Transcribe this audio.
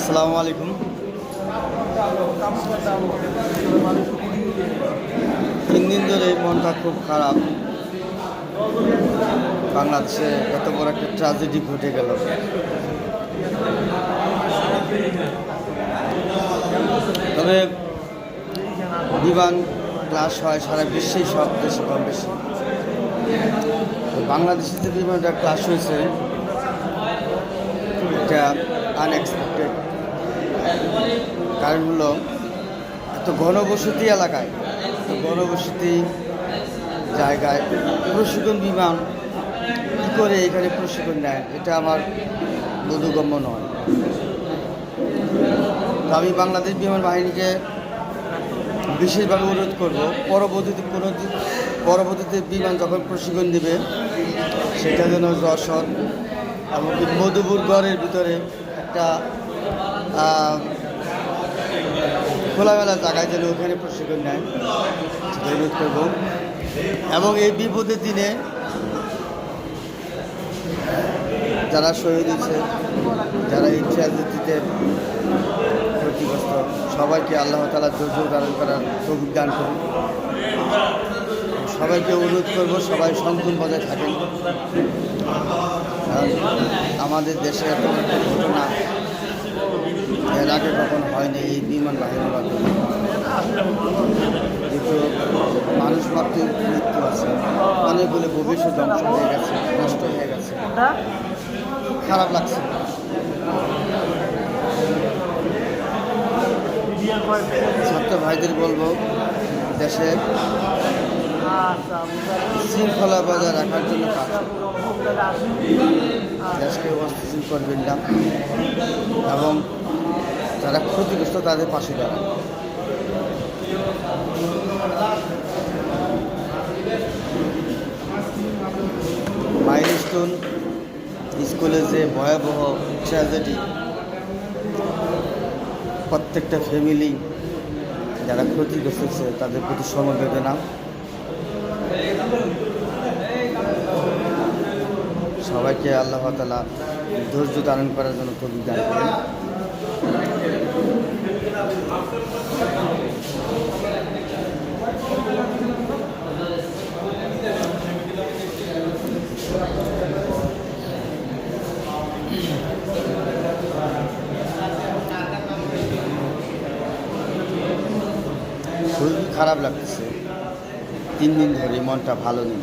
আসসালামু আলাইকুম। 3 দিন ধরে মনটা খুব খারাপ। বাংলাদেশে এত বড় একটা ট্র্যাজেডি ঘটে গেল। তবে বিমান ক্লাস হয় সারা বিশ্বেই, সব দেশে কম বেশি। বাংলাদেশে যে বিমানটা ক্লাস হয়েছে এটা আনএক্সপেক্টেড। কারণ হলো এত ঘনবসতি এলাকায়, এত ঘনবসতি জায়গায় প্রশিক্ষণ বিমান কী করে এখানে প্রশিক্ষণ নেয়, এটা আমার বোধগম্য নয়। তো আমি বাংলাদেশ বিমান বাহিনীকে বিশেষভাবে অনুরোধ করব, পরবর্তীতে বিমান যখন প্রশিক্ষণ দেবে সেটা যেন যশোর এমনকি মধুপুরগড়ের ভিতরে একটা খোলামেলা জায়গায় যেন ওখানে প্রশিক্ষণ নেয়, সেটা অনুরোধ করব। এবং এই বিপদের দিনে যারা শহীদ হয়েছে, যারা এই ট্র্যাজেডিতে ক্ষতিগ্রস্ত, সবাইকে আল্লাহ তাআলা ধৈর্য ধারণ করার তৌফিক দান করুন। সবাইকে অনুরোধ করব সবাই সংযম বজায় থাকেন। আমাদের দেশে এত একটা ঘটনা এর আগে কখন হয়নি এই বিমান বাহিনীর মাধ্যমে। কিন্তু মানুষ মাত্রই মৃত্যু আছে, অনেকগুলো ভবিষ্যৎ ধ্বংস হয়ে গেছে, নষ্ট হয়ে গেছে, খারাপ লাগছে। ছাত্র ভাইদের বলবো দেশে শৃঙ্খলা বজায় রাখার জন্য কাজ দেশকে অস্থিতিশীল করবেন না এবং যারা ক্ষতিগ্রস্ত তাদের পাশে দাঁড়ান। মাইলস্টোন স্কুলে যে ভয়াবহ ট্র্যাজেডি, প্রত্যেকটা ফ্যামিলি যারা ক্ষতিগ্রস্ত হচ্ছে তাদের প্রতি সমবেদনা। সবাইকে আল্লাহ তাআলা ধৈর্য ধারণ করার জন্য তৌফিক দান করেন। খুবই খারাপ লাগতেছে, 3 দিন ধরে মনটা ভালো নেই।